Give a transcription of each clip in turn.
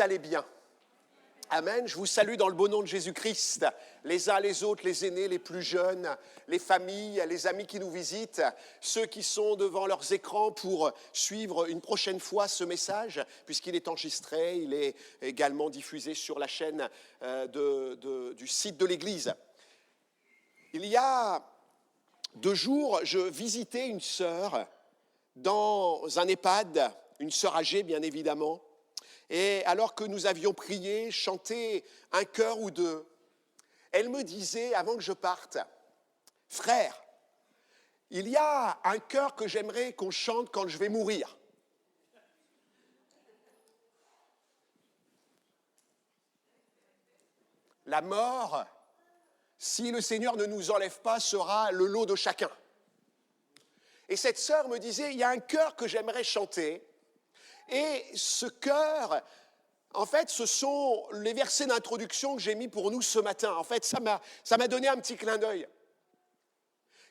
allez bien. Amen. Je vous salue dans le beau nom de Jésus-Christ, les uns les autres, les aînés, les plus jeunes, les familles, les amis qui nous visitent, ceux qui sont devant leurs écrans pour suivre une prochaine fois ce message, puisqu'il est enregistré, il est également diffusé sur la chaîne du site de l'Église. Il y a 2 jours, je visitais une sœur dans un EHPAD, une sœur âgée bien évidemment. Et alors que nous avions prié, chanté un chœur ou deux, elle me disait, avant que je parte, « Frère, il y a un chœur que j'aimerais qu'on chante quand je vais mourir. » La mort, si le Seigneur ne nous enlève pas, sera le lot de chacun. Et cette sœur me disait, il y a un chœur que j'aimerais chanter. Et ce chœur, en fait, ce sont les versets d'introduction que j'ai mis pour nous ce matin. En fait, ça m'a donné un petit clin d'œil.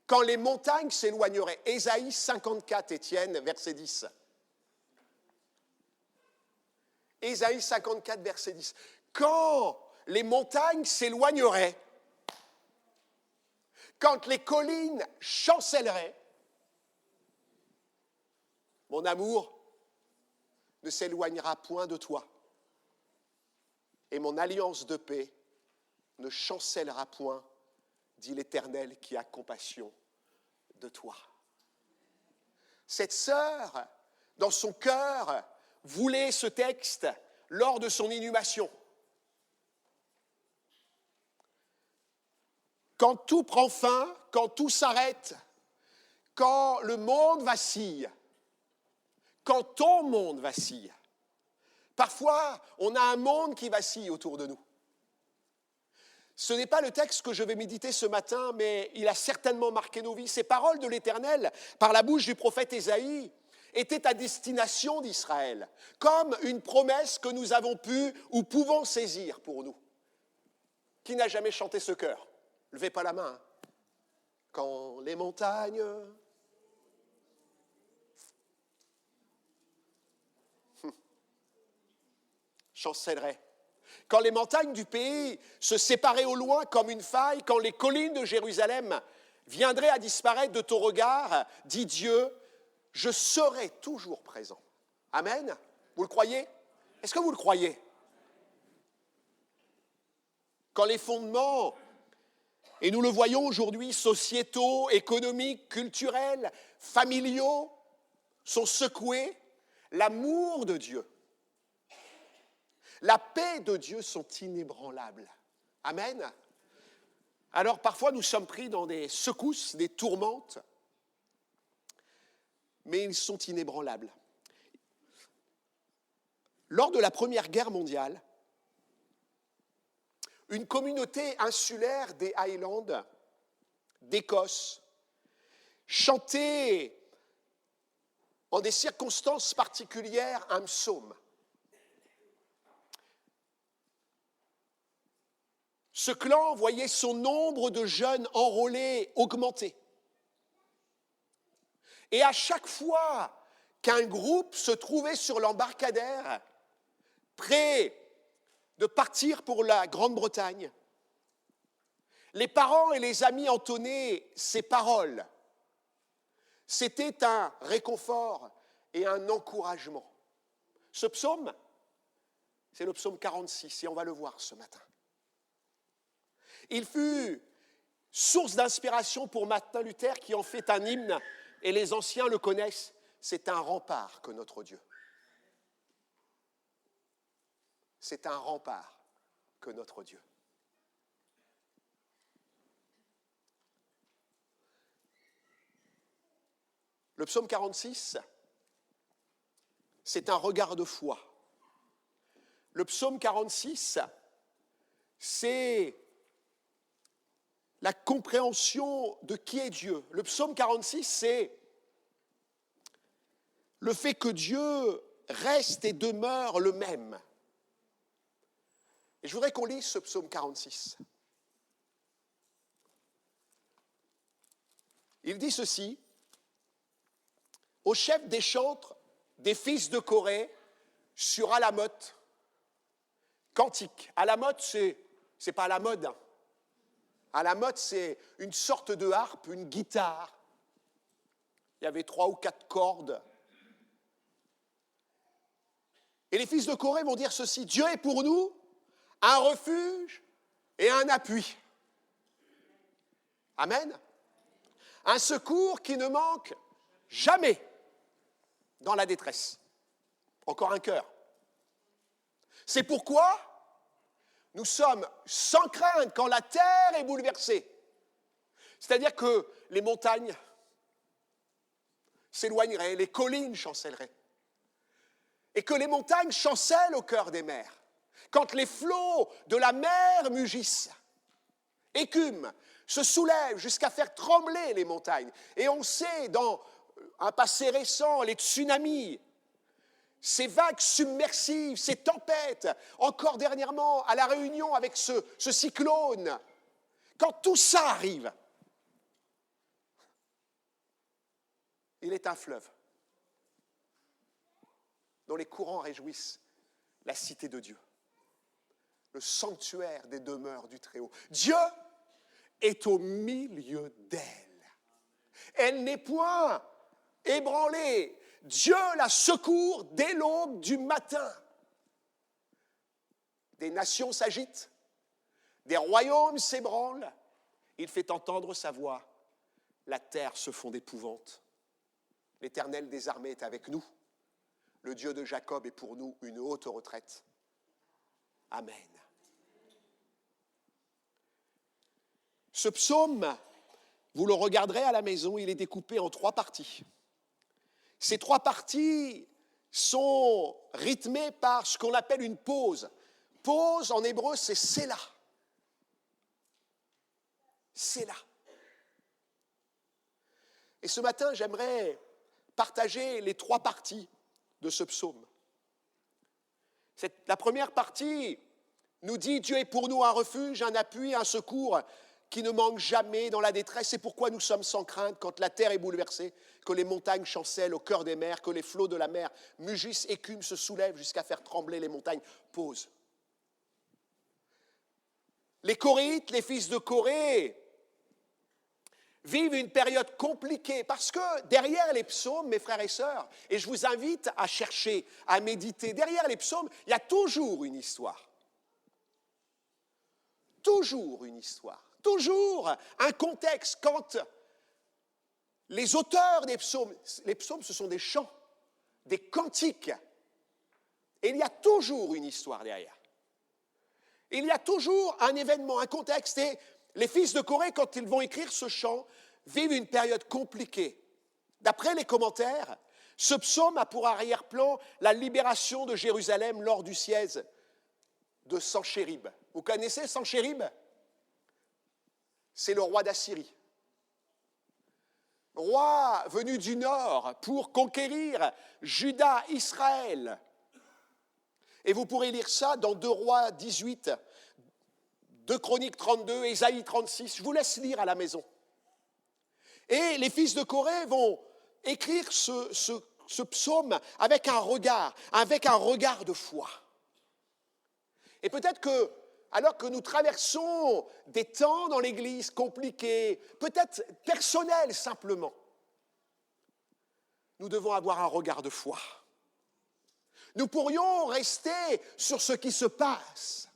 Quand les montagnes s'éloigneraient, Ésaïe 54, Étienne, verset 10. Ésaïe 54, verset 10. Quand les montagnes s'éloigneraient, quand les collines chancelleraient, mon amour ne s'éloignera point de toi. Et mon alliance de paix ne chancellera point, dit l'Éternel qui a compassion de toi. Cette sœur, dans son cœur, voulait ce texte lors de son inhumation. Quand tout prend fin, quand tout s'arrête, quand le monde vacille, quand ton monde vacille. Parfois, on a un monde qui vacille autour de nous. Ce n'est pas le texte que je vais méditer ce matin, mais il a certainement marqué nos vies. Ces paroles de l'Éternel, par la bouche du prophète Ésaïe, étaient à destination d'Israël, comme une promesse que nous avons pu ou pouvons saisir pour nous. Qui n'a jamais chanté ce chœur? Levez pas la main. Quand les montagnes... chancellerait. Quand les montagnes du pays se séparaient au loin comme une faille, quand les collines de Jérusalem viendraient à disparaître de ton regard, dit Dieu, je serai toujours présent. Amen. Vous le croyez? Est-ce que vous le croyez? Quand les fondements, et nous le voyons aujourd'hui, sociétaux, économiques, culturels, familiaux, sont secoués, l'amour de Dieu, la paix de Dieu sont inébranlables. Amen. Alors parfois nous sommes pris dans des secousses, des tourmentes, mais ils sont inébranlables. Lors de la Première Guerre mondiale, une communauté insulaire des Highlands, d'Écosse, chantait en des circonstances particulières un psaume. Ce clan voyait son nombre de jeunes enrôlés augmenter. Et à chaque fois qu'un groupe se trouvait sur l'embarcadère, prêt de partir pour la Grande-Bretagne, les parents et les amis entonnaient ces paroles. C'était un réconfort et un encouragement. Ce psaume, c'est le psaume 46, et on va le voir ce matin. Il fut source d'inspiration pour Martin Luther qui en fait un hymne, et les anciens le connaissent, c'est un rempart que notre Dieu. C'est un rempart que notre Dieu. Le psaume 46, c'est un regard de foi. Le psaume 46, c'est la compréhension de qui est Dieu. Le psaume 46, c'est le fait que Dieu reste et demeure le même. Et je voudrais qu'on lise ce psaume 46. Il dit ceci, « Au chef des chantres des fils de Corée, sur Alamoth, cantique. À la mode, c'est pas à la mode. Hein. À la mode, c'est une sorte de harpe, une guitare. Il y avait 3 ou 4 cordes. Et les fils de Corée vont dire ceci: Dieu est pour nous un refuge et un appui. Amen. Un secours qui ne manque jamais dans la détresse. Encore un cœur. C'est pourquoi nous sommes sans crainte quand la terre est bouleversée. C'est-à-dire que les montagnes s'éloigneraient, les collines chancelleraient. Et que les montagnes chancellent au cœur des mers. Quand les flots de la mer mugissent, écument, se soulèvent jusqu'à faire trembler les montagnes. Et on sait, dans un passé récent, les tsunamis, ces vagues submersives, ces tempêtes, encore dernièrement à La Réunion avec ce cyclone, quand tout ça arrive, il est un fleuve dont les courants réjouissent la cité de Dieu, le sanctuaire des demeures du Très-Haut. Dieu est au milieu d'elle. Elle n'est point ébranlée. Dieu la secourt dès l'aube du matin. Des nations s'agitent, des royaumes s'ébranlent. Il fait entendre sa voix. La terre se fond d'épouvante. L'Éternel des armées est avec nous. Le Dieu de Jacob est pour nous une haute retraite. Amen. Ce psaume, vous le regarderez à la maison, il est découpé en 3 parties. Ces 3 parties sont rythmées par ce qu'on appelle une pause. Pause, en hébreu, c'est Sélah. Sélah. Et ce matin, j'aimerais partager les 3 parties de ce psaume. La première partie nous dit: Dieu est pour nous un refuge, un appui, un secours qui ne manque jamais dans la détresse. C'est pourquoi nous sommes sans crainte quand la terre est bouleversée, que les montagnes chancellent au cœur des mers, que les flots de la mer mugissent, écument, se soulèvent jusqu'à faire trembler les montagnes. Pause. Les Coréites, les fils de Corée, vivent une période compliquée parce que derrière les psaumes, mes frères et sœurs, et je vous invite à chercher, à méditer, derrière les psaumes, il y a toujours une histoire. Toujours une histoire. Toujours un contexte. Quand les auteurs des psaumes, les psaumes ce sont des chants, des cantiques, et il y a toujours une histoire derrière. Il y a toujours un événement, un contexte, et les fils de Corée, quand ils vont écrire ce chant, vivent une période compliquée. D'après les commentaires, ce psaume a pour arrière-plan la libération de Jérusalem lors du siège de Sanchérib. Vous connaissez Sanchérib ? C'est le roi d'Assyrie. Roi venu du nord pour conquérir Juda, Israël. Et vous pourrez lire ça dans 2 Rois 18, 2 Chroniques 32, Ésaïe 36. Je vous laisse lire à la maison. Et les fils de Corée vont écrire ce psaume avec un regard de foi. Et peut-être que, alors que nous traversons des temps dans l'Église compliqués, peut-être personnels simplement, nous devons avoir un regard de foi. Nous pourrions rester sur ce qui se passe,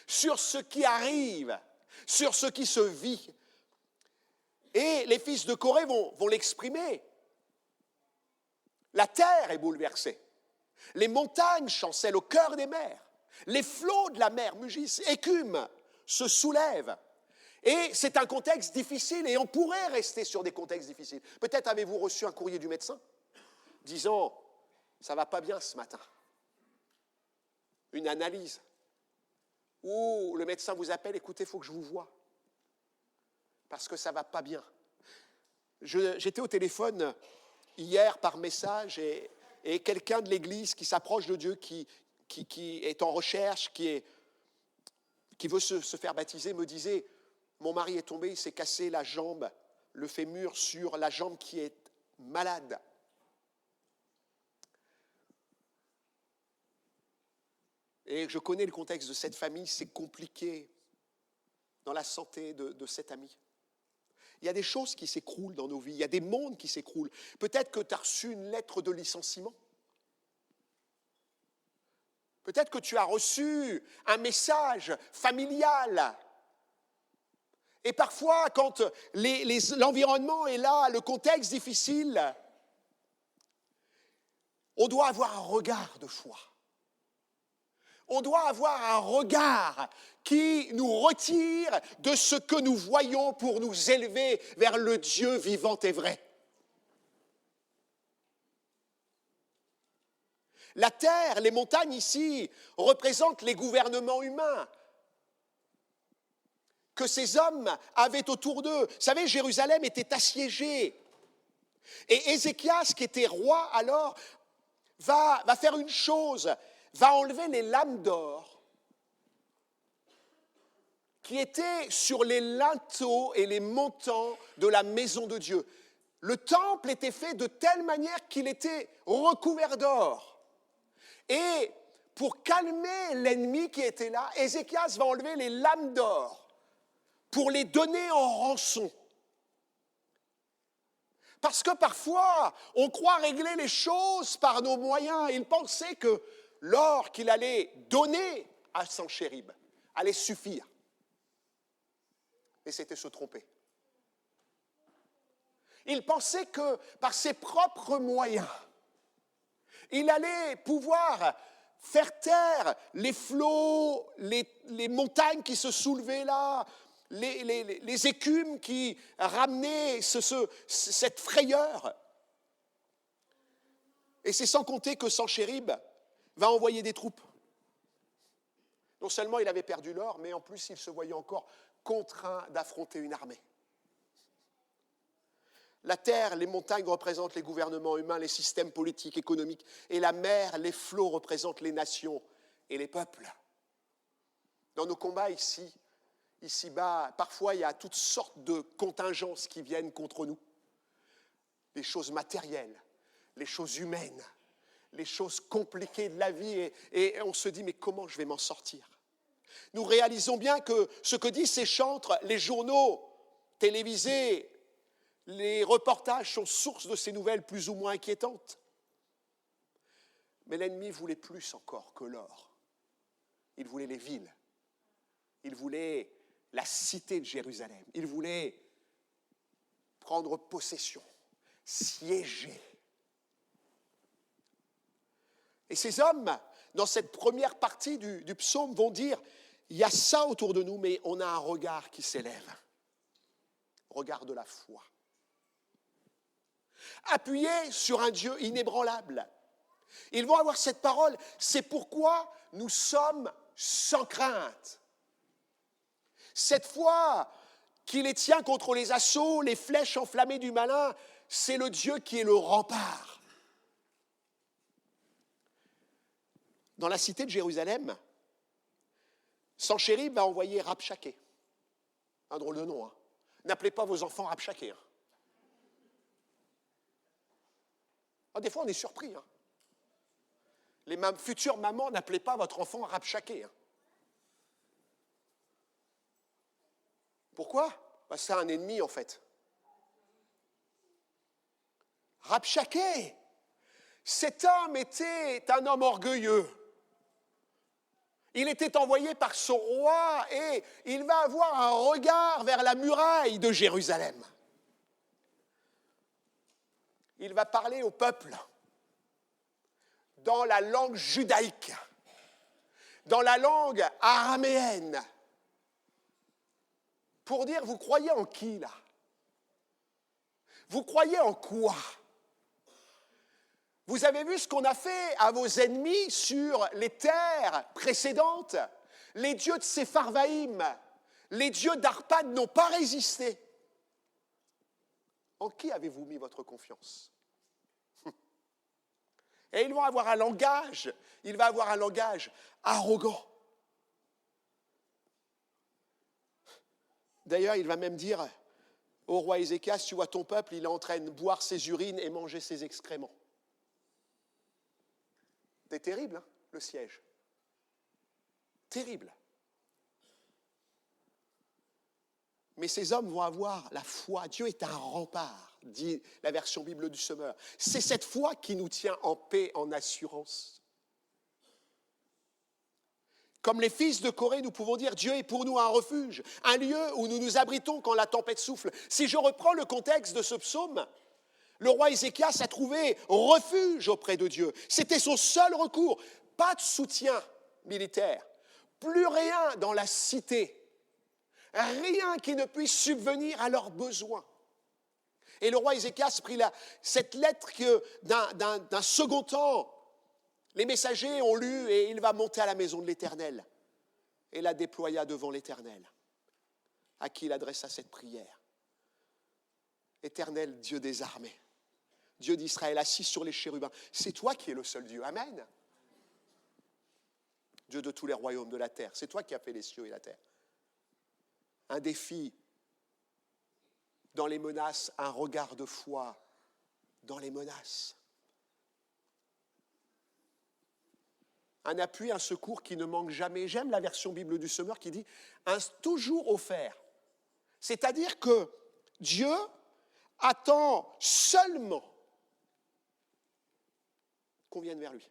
sur ce qui arrive, sur ce qui se vit. Et les fils de Corée vont l'exprimer. La terre est bouleversée. Les montagnes chancellent au cœur des mers. Les flots de la mer mugissent, écument, se soulèvent. Et c'est un contexte difficile et on pourrait rester sur des contextes difficiles. Peut-être avez-vous reçu un courrier du médecin disant « ça ne va pas bien ce matin ». Une analyse. Ou le médecin vous appelle « écoutez, il faut que je vous voie ». Parce que ça ne va pas bien. J'étais au téléphone hier par message et quelqu'un de l'Église qui s'approche de Dieu, qui est en recherche, qui veut se faire baptiser, me disait « mon mari est tombé, il s'est cassé la jambe, le fémur sur la jambe qui est malade ». Et je connais le contexte de cette famille, c'est compliqué dans la santé de cet ami. Il y a des choses qui s'écroulent dans nos vies, il y a des mondes qui s'écroulent. Peut-être que tu as reçu une lettre de licenciement. Peut-être que tu as reçu un message familial. Et parfois, quand l'environnement est là, le contexte difficile, on doit avoir un regard de foi. On doit avoir un regard qui nous retire de ce que nous voyons pour nous élever vers le Dieu vivant et vrai. La terre, les montagnes ici, représentent les gouvernements humains que ces hommes avaient autour d'eux. Vous savez, Jérusalem était assiégée. Et Ézéchias, qui était roi alors, va faire une chose, va enlever les lames d'or qui étaient sur les linteaux et les montants de la maison de Dieu. Le temple était fait de telle manière qu'il était recouvert d'or. Et pour calmer l'ennemi qui était là, Ézéchias va enlever les lames d'or pour les donner en rançon. Parce que parfois, on croit régler les choses par nos moyens. Il pensait que l'or qu'il allait donner à Sanchérib allait suffire. Et c'était se tromper. Il pensait que par ses propres moyens, il allait pouvoir faire taire les flots, les montagnes qui se soulevaient là, les écumes qui ramenaient cette frayeur. Et c'est sans compter que Sanchérib va envoyer des troupes. Non seulement il avait perdu l'or, mais en plus il se voyait encore contraint d'affronter une armée. La terre, les montagnes représentent les gouvernements humains, les systèmes politiques, économiques, et la mer, les flots représentent les nations et les peuples. Dans nos combats ici-bas, parfois il y a toutes sortes de contingences qui viennent contre nous. Les choses matérielles, les choses humaines, les choses compliquées de la vie, et on se dit mais comment je vais m'en sortir ? Nous réalisons bien que ce que disent ces chantres, les journaux télévisés, les reportages sont source de ces nouvelles plus ou moins inquiétantes. Mais l'ennemi voulait plus encore que l'or. Il voulait les villes. Il voulait la cité de Jérusalem. Il voulait prendre possession, siéger. Et ces hommes, dans cette première partie du psaume, vont dire, il y a ça autour de nous, mais on a un regard qui s'élève. Regard de la foi. Appuyé sur un Dieu inébranlable. Ils vont avoir cette parole, c'est pourquoi nous sommes sans crainte. Cette foi qui les tient contre les assauts, les flèches enflammées du malin, c'est le Dieu qui est le rempart. Dans la cité de Jérusalem, Sanchérib va envoyer Rabchaké. Un drôle de nom, hein. N'appelez pas vos enfants Rabchaké. Hein. Ah, des fois, on est surpris. Hein. Les futures mamans, n'appelez pas votre enfant Rabchaké. Hein. Pourquoi ? Parce que c'est un ennemi, en fait. Rabchaké, cet homme était un homme orgueilleux. Il était envoyé par son roi et il va avoir un regard vers la muraille de Jérusalem. Il va parler au peuple dans la langue judaïque, dans la langue araméenne, pour dire, vous croyez en qui là ? Vous croyez en quoi ? Vous avez vu ce qu'on a fait à vos ennemis sur les terres précédentes ? Les dieux de Sepharvaïm, les dieux d'Arpad n'ont pas résisté. En qui avez-vous mis votre confiance ? Et ils vont avoir un langage, il va avoir un langage arrogant. D'ailleurs, il va même dire au roi Ézéchias, tu vois ton peuple, il est en train de boire ses urines et manger ses excréments. C'est terrible, hein, le siège. terrible. Mais ces hommes vont avoir la foi. Dieu est un rempart, dit la version Bible du Semeur. C'est cette foi qui nous tient en paix, en assurance. Comme les fils de Corée, nous pouvons dire Dieu est pour nous un refuge, un lieu où nous nous abritons quand la tempête souffle. Si je reprends le contexte de ce psaume, le roi Ézéchias a trouvé refuge auprès de Dieu. C'était son seul recours. Pas de soutien militaire, plus rien dans la cité, rien qui ne puisse subvenir à leurs besoins. Et le roi Ézéchias prit cette lettre que d'un second temps, les messagers ont lu et il va monter à la maison de l'Éternel et la déploya devant l'Éternel, à qui il adressa cette prière. Éternel, Dieu des armées, Dieu d'Israël, assis sur les chérubins, c'est toi qui es le seul Dieu. Amen. Dieu de tous les royaumes de la terre, c'est toi qui as fait les cieux et la terre. Un défi dans les menaces, un regard de foi dans les menaces. Un appui, un secours qui ne manque jamais. J'aime la version Bible du Semeur qui dit toujours offert. C'est-à-dire que Dieu attend seulement qu'on vienne vers lui.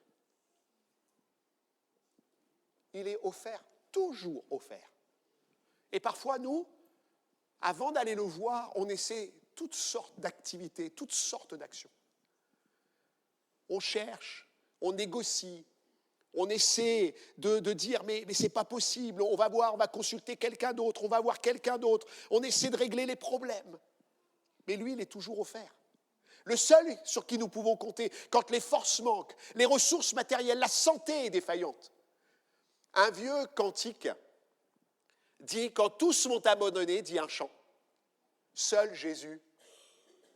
Il est offert, toujours offert. Et parfois, nous, avant d'aller le voir, on essaie toutes sortes d'activités, toutes sortes d'actions. On cherche, on négocie, on essaie de dire mais c'est pas possible, on va voir, on va consulter quelqu'un d'autre, on va voir quelqu'un d'autre, on essaie de régler les problèmes. Mais lui, il est toujours offert. Le seul sur qui nous pouvons compter quand les forces manquent, les ressources matérielles, la santé est défaillante. Un vieux cantique dit « Quand tous m'ont abandonné », dit un chant, « seul Jésus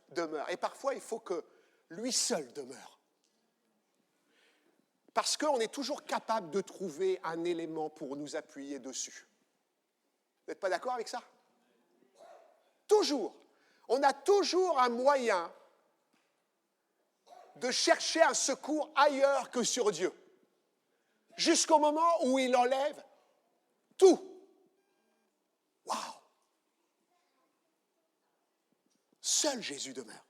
demeure ». Et parfois, il faut que lui seul demeure. Parce qu'on est toujours capable de trouver un élément pour nous appuyer dessus. Vous n'êtes pas d'accord avec ça? Toujours. On a toujours un moyen de chercher un secours ailleurs que sur Dieu. Jusqu'au moment où il enlève tout. Waouh! Seul Jésus demeure.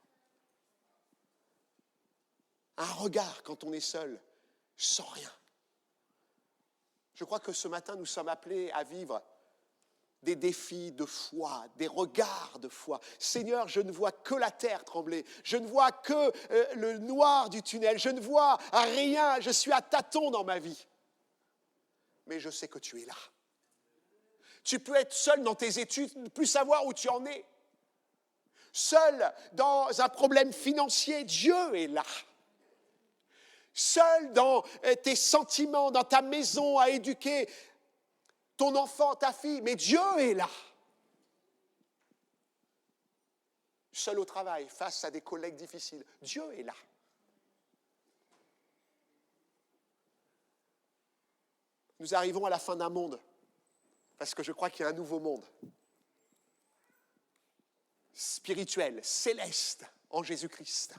Un regard quand on est seul, sans rien. Je crois que ce matin, nous sommes appelés à vivre des défis de foi, des regards de foi. Seigneur, je ne vois que la terre trembler, je ne vois que le noir du tunnel, je ne vois rien, je suis à tâtons dans ma vie. Mais je sais que tu es là. Tu peux être seul dans tes études, ne plus savoir où tu en es. Seul dans un problème financier, Dieu est là. Seul dans tes sentiments, dans ta maison à éduquer ton enfant, ta fille, mais Dieu est là. Seul au travail, face à des collègues difficiles, Dieu est là. Nous arrivons à la fin d'un monde, parce que je crois qu'il y a un nouveau monde. Spirituel, céleste, en Jésus-Christ.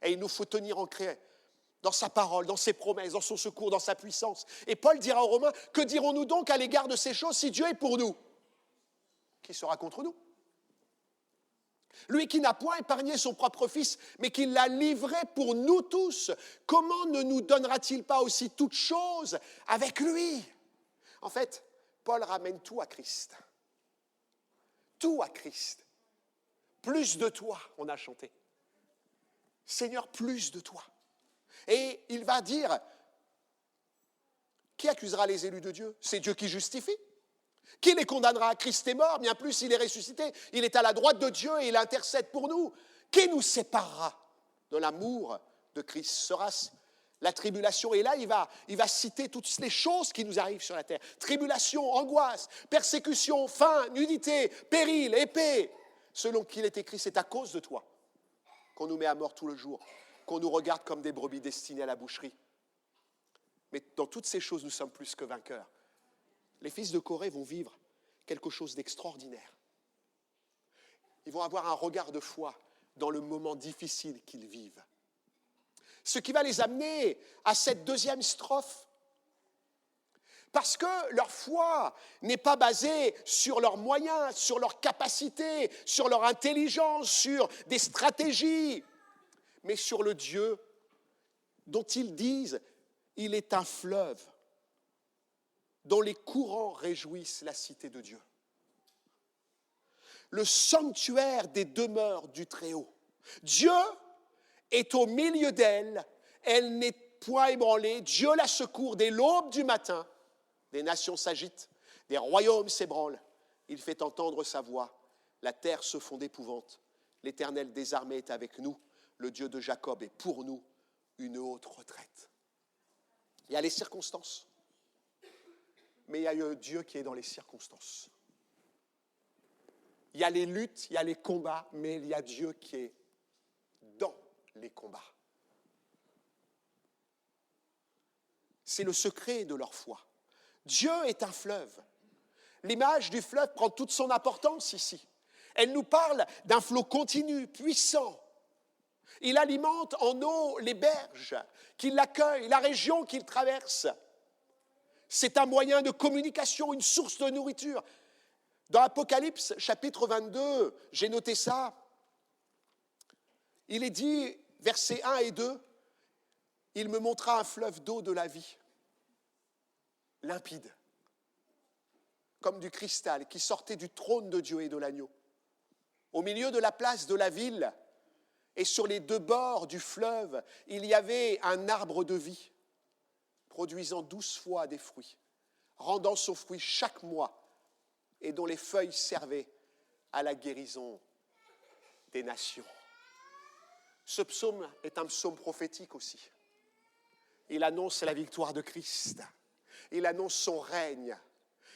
Et il nous faut tenir ancré dans sa parole, dans ses promesses, dans son secours, dans sa puissance. Et Paul dira aux Romains, que dirons-nous donc à l'égard de ces choses si Dieu est pour nous? Qui sera contre nous? Lui qui n'a point épargné son propre fils, mais qui l'a livré pour nous tous, comment ne nous donnera-t-il pas aussi toutes choses avec lui? En fait, Paul ramène tout à Christ. Tout à Christ. Plus de toi, on a chanté. Seigneur, plus de toi. Et il va dire, qui accusera les élus de Dieu? C'est Dieu qui justifie. Qui les condamnera? Christ est mort, bien plus il est ressuscité. Il est à la droite de Dieu et il intercède pour nous. Qui nous séparera de l'amour de Christ? Sera-ce la tribulation? Et là, il va citer toutes les choses qui nous arrivent sur la terre. Tribulation, angoisse, persécution, faim, nudité, péril, épée. Selon qu'il est écrit, c'est à cause de toi qu'on nous met à mort tout le jour, qu'on nous regarde comme des brebis destinées à la boucherie. Mais dans toutes ces choses, nous sommes plus que vainqueurs. Les fils de Corée vont vivre quelque chose d'extraordinaire. Ils vont avoir un regard de foi dans le moment difficile qu'ils vivent. Ce qui va les amener à cette deuxième strophe, Parce que leur foi n'est pas basée sur leurs moyens, sur leurs capacités, sur leur intelligence, sur des stratégies, mais sur le Dieu dont ils disent « Il est un fleuve dont les courants réjouissent la cité de Dieu. » Le sanctuaire des demeures du Très-Haut. Dieu est au milieu d'elle, elle n'est point ébranlée, Dieu la secourt dès l'aube du matin. Des nations s'agitent, des royaumes s'ébranlent. Il fait entendre sa voix, la terre se fond d'épouvante. L'Éternel des armées est avec nous, le Dieu de Jacob est pour nous une haute retraite. Il y a les circonstances, mais il y a un Dieu qui est dans les circonstances. Il y a les luttes, il y a les combats, mais il y a Dieu qui est dans les combats. C'est le secret de leur foi. Dieu est un fleuve. L'image du fleuve prend toute son importance ici. Elle nous parle d'un flot continu, puissant. Il alimente en eau les berges qui l'accueillent, la région qu'il traverse. C'est un moyen de communication, une source de nourriture. Dans Apocalypse, chapitre 22, j'ai noté ça. Il est dit, versets 1 et 2, « Il me montra un fleuve d'eau de la vie, limpide, comme du cristal, qui sortait du trône de Dieu et de l'agneau. Au milieu de la place de la ville et sur les deux bords du fleuve, il y avait un arbre de vie, produisant 12 fois des fruits, rendant son fruit chaque mois, et dont les feuilles servaient à la guérison des nations. » Ce psaume est un psaume prophétique aussi. Il annonce la victoire de Christ. Il annonce son règne.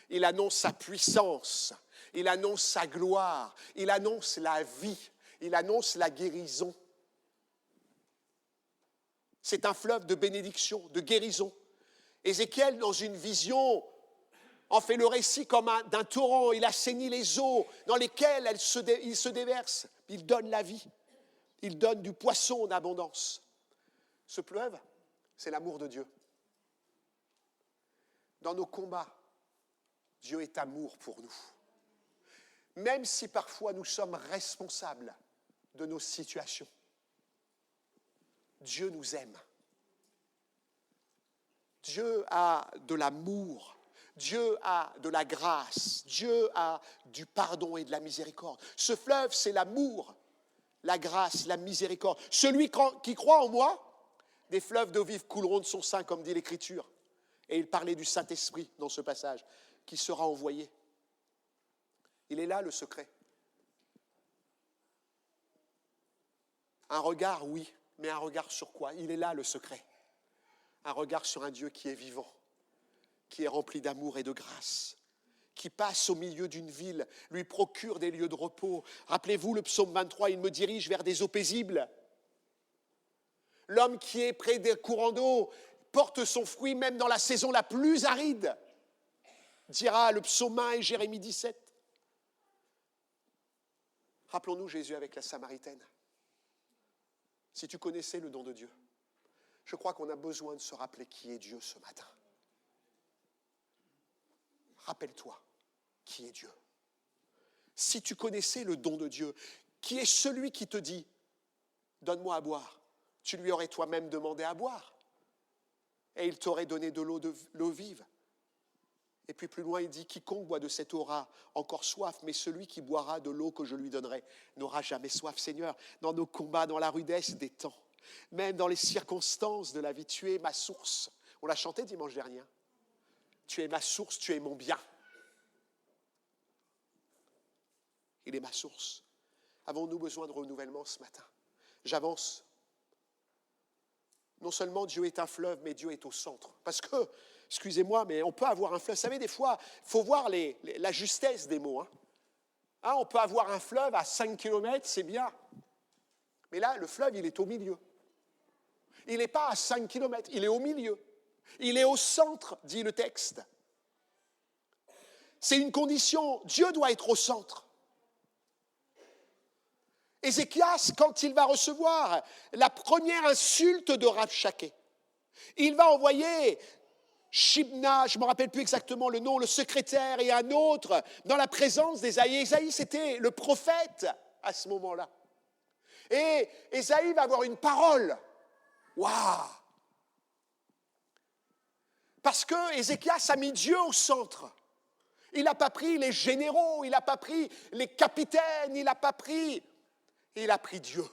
Il annonce sa puissance. Il annonce sa gloire. Il annonce la vie. Il annonce la guérison. C'est un fleuve de bénédiction, de guérison. Ézéchiel, dans une vision, en fait le récit comme d'un torrent. Il assainit les eaux dans lesquelles il se déverse. Il donne la vie. Il donne du poisson en abondance. Ce fleuve, c'est l'amour de Dieu. Dans nos combats, Dieu est amour pour nous. Même si parfois nous sommes responsables de nos situations, Dieu nous aime. Dieu a de l'amour. Dieu a de la grâce. Dieu a du pardon et de la miséricorde. Ce fleuve, c'est l'amour, la grâce, la miséricorde. Celui qui croit en moi, des fleuves d'eau vive couleront de son sein, comme dit l'Écriture. Et il parlait du Saint-Esprit dans ce passage, qui sera envoyé. Il est là le secret. Un regard, oui, mais un regard sur quoi? Il est là le secret. Un regard sur un Dieu qui est vivant, qui est rempli d'amour et de grâce, qui passe au milieu d'une ville, lui procure des lieux de repos. Rappelez-vous le psaume 23, il me dirige vers des eaux paisibles. L'homme qui est près des courants d'eau porte son fruit même dans la saison la plus aride, dira le psaume 1 et Jérémie 17. Rappelons-nous Jésus avec la Samaritaine. Si tu connaissais le don de Dieu, je crois qu'on a besoin de se rappeler qui est Dieu ce matin. Rappelle-toi qui est Dieu. Si tu connaissais le don de Dieu, qui est celui qui te dit « Donne-moi à boire », tu lui aurais toi-même demandé à boire. Et il t'aurait donné de l'eau vive. Et puis plus loin, il dit « Quiconque boit de cette eau aura encore soif, mais celui qui boira de l'eau que je lui donnerai n'aura jamais soif. » Seigneur, dans nos combats, dans la rudesse des temps, même dans les circonstances de la vie, tu es ma source. On l'a chanté dimanche dernier. Tu es ma source, tu es mon bien. Il est ma source. Avons-nous besoin de renouvellement ce matin? J'avance. Non seulement Dieu est un fleuve, mais Dieu est au centre. Parce que, excusez-moi, mais on peut avoir un fleuve. Vous savez, des fois, il faut voir la justesse des mots. On peut avoir un fleuve à 5 km, c'est bien. Mais là, le fleuve, il est au milieu. Il n'est pas à 5 km, il est au milieu. Il est au centre, dit le texte. C'est une condition, Dieu doit être au centre. Ézéchias, quand il va recevoir la première insulte de Rabshakeh, il va envoyer Shibna, je ne me rappelle plus exactement le nom, le secrétaire, et un autre dans la présence d'Ésaïe. Ésaïe, c'était le prophète à ce moment-là. Et Ésaïe va avoir une parole. Waouh! Parce que Ézéchias a mis Dieu au centre. Il n'a pas pris les généraux, il n'a pas pris les capitaines, il n'a pas pris... Il a pris Dieu.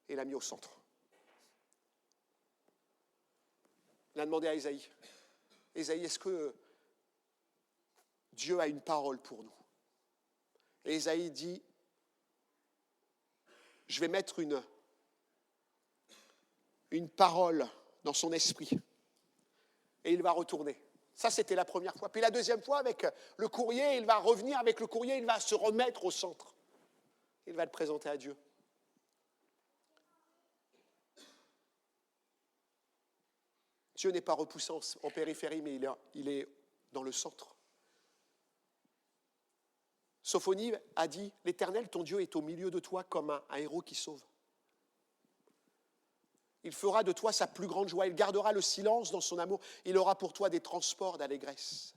Et l'a mis au centre. Il a demandé à Ésaïe, Ésaïe, est-ce que Dieu a une parole pour nous? Et Ésaïe dit, je vais mettre une parole dans son esprit. Et il va retourner. Ça, c'était la première fois. Puis la deuxième fois, avec le courrier, il va revenir avec le courrier, il va se remettre au centre. Il va le présenter à Dieu. Dieu n'est pas repoussant en périphérie, mais il est dans le centre. Sophonie a dit, l'Éternel, ton Dieu, est au milieu de toi comme un héros qui sauve. Il fera de toi sa plus grande joie, il gardera le silence dans son amour, il aura pour toi des transports d'allégresse.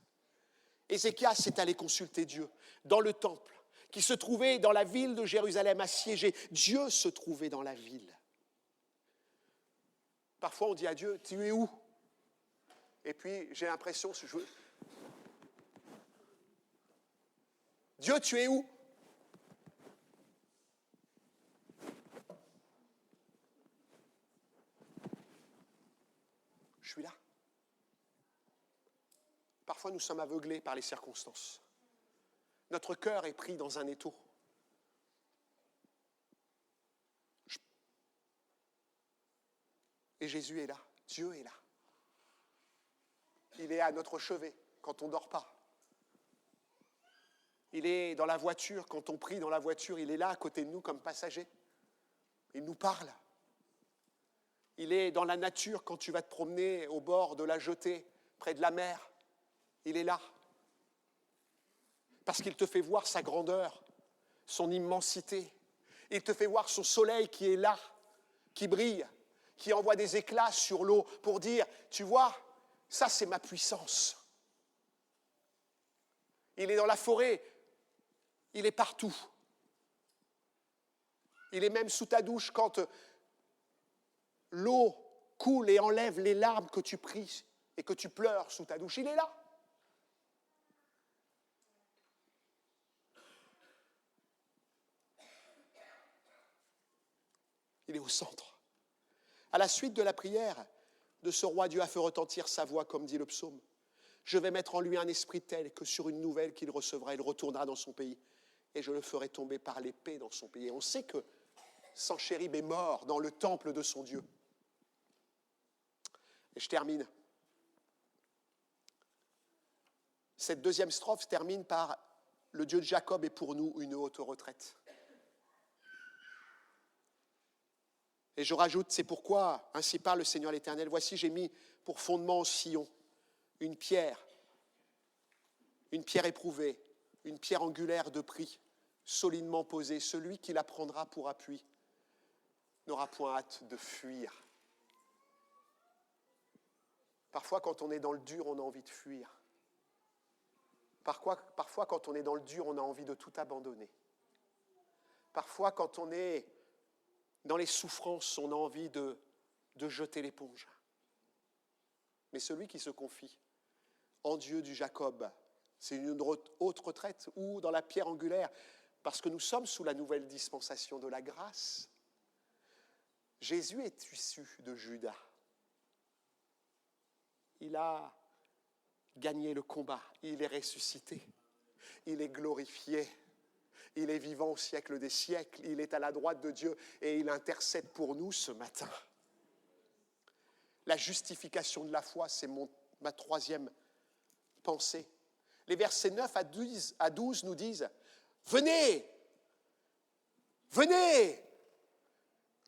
Ézéchias est allé consulter Dieu dans le temple, qui se trouvait dans la ville de Jérusalem assiégée. Dieu se trouvait dans la ville. Parfois on dit à Dieu, tu es où? Et puis j'ai l'impression, Dieu, tu es où? Je suis là. Parfois nous sommes aveuglés par les circonstances. Notre cœur est pris dans un étau. Et Jésus est là, Dieu est là. Il est à notre chevet quand on ne dort pas. Il est dans la voiture, quand on prie dans la voiture, il est là à côté de nous comme passager. Il nous parle. Il est dans la nature quand tu vas te promener au bord de la jetée, près de la mer. Il est là. Parce qu'il te fait voir sa grandeur, son immensité. Il te fait voir son soleil qui est là, qui brille, qui envoie des éclats sur l'eau pour dire, tu vois, ça c'est ma puissance. Il est dans la forêt, il est partout. Il est même sous ta douche quand l'eau coule et enlève les larmes que tu pries et que tu pleures sous ta douche. Il est là. Il est au centre. À la suite de la prière de ce roi, Dieu a fait retentir sa voix, comme dit le psaume. Je vais mettre en lui un esprit tel que sur une nouvelle qu'il recevra, il retournera dans son pays. Et je le ferai tomber par l'épée dans son pays. Et on sait que Sanchérib est mort dans le temple de son Dieu. Et je termine. Cette deuxième strophe termine par « Le Dieu de Jacob est pour nous une haute retraite ». Et je rajoute, c'est pourquoi, ainsi parle le Seigneur l'Éternel, voici j'ai mis pour fondement en Sion une pierre éprouvée, une pierre angulaire de prix, solidement posée. Celui qui la prendra pour appui n'aura point hâte de fuir. Parfois, quand on est dans le dur, on a envie de fuir. Parfois, quand on est dans le dur, on a envie de tout abandonner. Parfois, quand on est dans les souffrances, on a envie de jeter l'éponge. Mais celui qui se confie en Dieu du Jacob, c'est une haute retraite ou dans la pierre angulaire, parce que nous sommes sous la nouvelle dispensation de la grâce. Jésus est issu de Judas. Il a gagné le combat, il est ressuscité, il est glorifié. Il est vivant au siècle des siècles, il est à la droite de Dieu et il intercède pour nous ce matin. La justification de la foi, c'est ma troisième pensée. Les versets 9 à 12 nous disent « Venez, venez,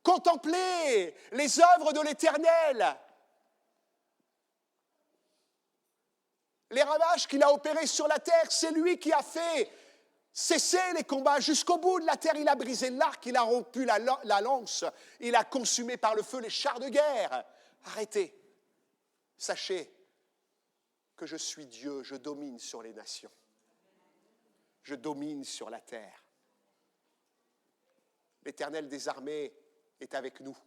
contemplez les œuvres de l'Éternel, les ravages qu'il a opérés sur la terre, c'est lui qui a fait cesser les combats. Jusqu'au bout de la terre, il a brisé l'arc, il a rompu la lance, il a consumé par le feu les chars de guerre. Arrêtez, sachez que je suis Dieu, je domine sur les nations. Je domine sur la terre. L'Éternel des armées est avec nous.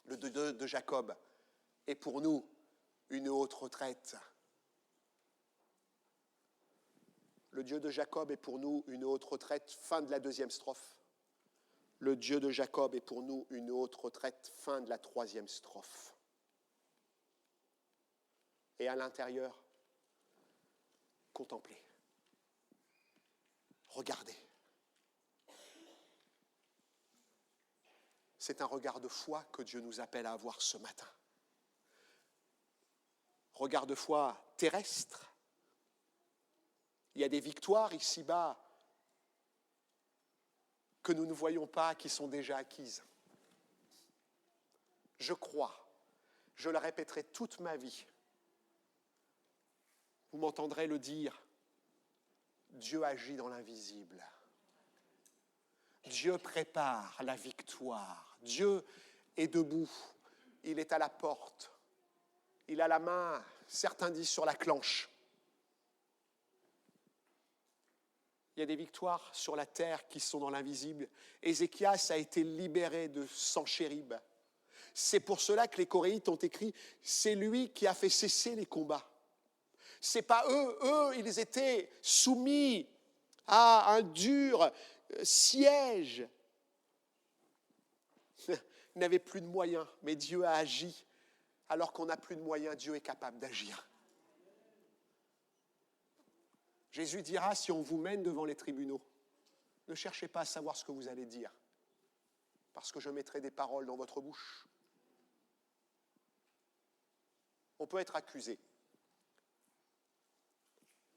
Le Dieu de Jacob est pour nous une haute retraite. Le Dieu de Jacob est pour nous une haute retraite. Fin de la deuxième strophe. Le Dieu de Jacob est pour nous une haute retraite. Fin de la troisième strophe. Et à l'intérieur, contemplez. Regardez. C'est un regard de foi que Dieu nous appelle à avoir ce matin. Regard de foi terrestre. Il y a des victoires ici-bas que nous ne voyons pas, qui sont déjà acquises. Je crois, je le répéterai toute ma vie. Vous m'entendrez le dire, Dieu agit dans l'invisible. Dieu prépare la victoire. Dieu est debout, il est à la porte. Il a la main, certains disent sur la clenche. Il y a des victoires sur la terre qui sont dans l'invisible. Ézéchias a été libéré de Sanchérib. C'est pour cela que les Coréites ont écrit « C'est lui qui a fait cesser les combats ». Ce n'est pas eux, ils étaient soumis à un dur siège. Ils n'avaient plus de moyens, mais Dieu a agi. Alors qu'on n'a plus de moyens, Dieu est capable d'agir. Jésus dira, si on vous mène devant les tribunaux, ne cherchez pas à savoir ce que vous allez dire, parce que je mettrai des paroles dans votre bouche. On peut être accusé.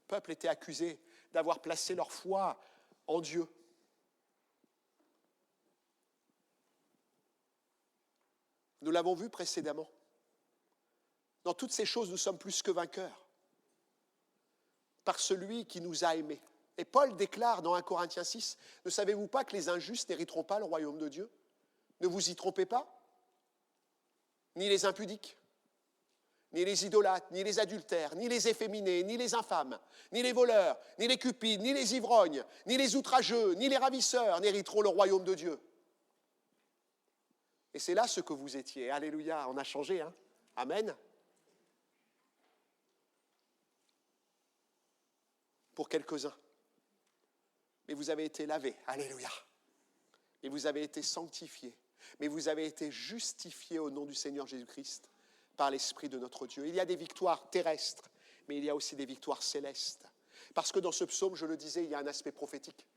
Le peuple était accusé d'avoir placé leur foi en Dieu. Nous l'avons vu précédemment. Dans toutes ces choses, nous sommes plus que vainqueurs par celui qui nous a aimés. Et Paul déclare dans 1 Corinthiens 6, « Ne savez-vous pas que les injustes n'hériteront pas le royaume de Dieu ? Ne vous y trompez pas, ni les impudiques, ni les idolâtres, ni les adultères, ni les efféminés, ni les infâmes, ni les voleurs, ni les cupides, ni les ivrognes, ni les outrageux, ni les ravisseurs n'hériteront le royaume de Dieu. » Et c'est là ce que vous étiez. Alléluia, on a changé, hein ? Amen. Pour quelques-uns. Mais vous avez été lavés, alléluia. Et vous avez été sanctifiés. Mais vous avez été justifiés au nom du Seigneur Jésus-Christ par l'Esprit de notre Dieu. Il y a des victoires terrestres, mais il y a aussi des victoires célestes. Parce que dans ce psaume, je le disais, il y a un aspect prophétique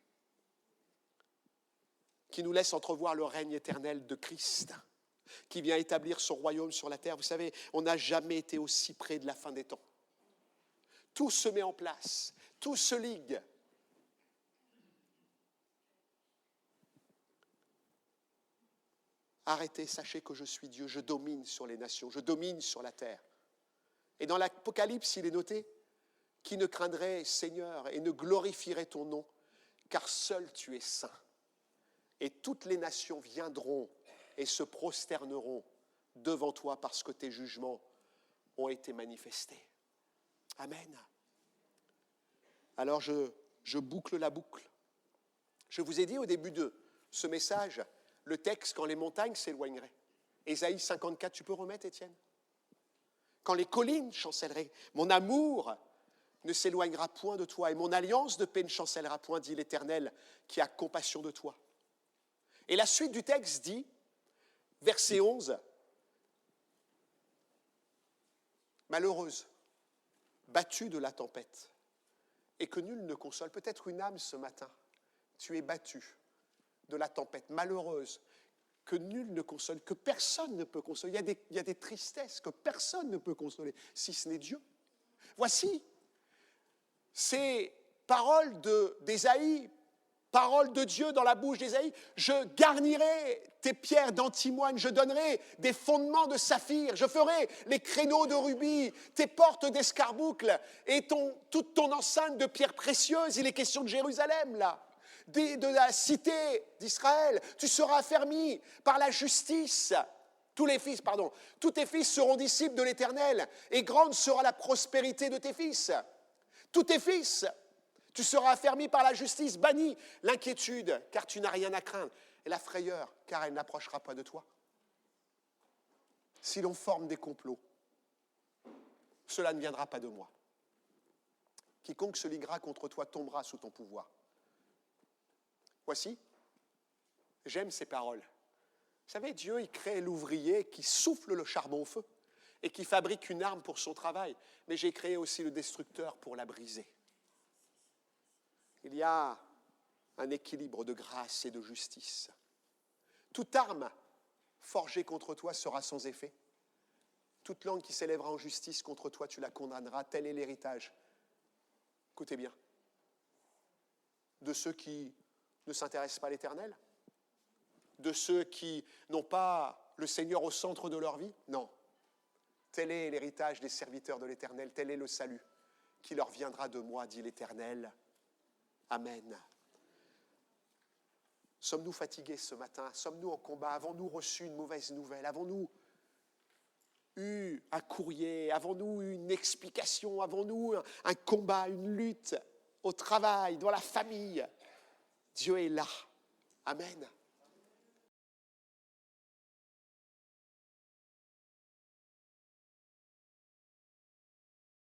qui nous laisse entrevoir le règne éternel de Christ, qui vient établir son royaume sur la terre. Vous savez, on n'a jamais été aussi près de la fin des temps. Tout se met en place, tout se ligue. Arrêtez, sachez que je suis Dieu, je domine sur les nations, je domine sur la terre. Et dans l'Apocalypse, il est noté, qui ne craindrait, Seigneur, et ne glorifierait ton nom, car seul tu es saint. Et toutes les nations viendront et se prosterneront devant toi parce que tes jugements ont été manifestés. Amen. Alors je boucle la boucle. Je vous ai dit au début de ce message, le texte, quand les montagnes s'éloigneraient. Ésaïe 54, tu peux remettre, Étienne ? Quand les collines chancelleraient, mon amour ne s'éloignera point de toi et mon alliance de paix ne chancellera point, dit l'Éternel qui a compassion de toi. Et la suite du texte dit, verset 11, malheureuse, battue de la tempête, et que nul ne console. Peut-être une âme ce matin, tu es battue de la tempête, malheureuse, que nul ne console, que personne ne peut consoler. Il y a des tristesses que personne ne peut consoler, si ce n'est Dieu. Voici ces paroles d'Ésaïe, paroles de Dieu dans la bouche d'Ésaïe. Je garnirai tes pierres d'antimoine, je donnerai des fondements de saphir, je ferai les créneaux de rubis, tes portes d'escarboucle et toute ton enceinte de pierres précieuses. Il est question de Jérusalem, là. De la cité d'Israël, tu seras affermi par la justice Tous tes fils seront disciples de l'Éternel, et grande sera la prospérité de tes fils. Tous tes fils, tu seras affermi par la justice, banni l'inquiétude, car tu n'as rien à craindre, et la frayeur, car elle n'approchera pas de toi. Si l'on forme des complots, cela ne viendra pas de moi. Quiconque se liguera contre toi tombera sous ton pouvoir. Voici, j'aime ces paroles. Vous savez, Dieu, il crée l'ouvrier qui souffle le charbon au feu et qui fabrique une arme pour son travail. Mais j'ai créé aussi le destructeur pour la briser. Il y a un équilibre de grâce et de justice. Toute arme forgée contre toi sera sans effet. Toute langue qui s'élèvera en justice contre toi, tu la condamneras. Tel est l'héritage. Écoutez bien. De ceux qui ne s'intéressent pas à l'Éternel, de ceux qui n'ont pas le Seigneur au centre de leur vie. Non. Tel est l'héritage des serviteurs de l'Éternel, tel est le salut qui leur viendra de moi, dit l'Éternel. Amen. Sommes-nous fatigués ce matin? Sommes-nous en combat? Avons-nous reçu une mauvaise nouvelle? Avons-nous eu un courrier? Avons-nous eu une explication? Avons-nous un combat, une lutte au travail, dans la famille? Dieu est là. Amen.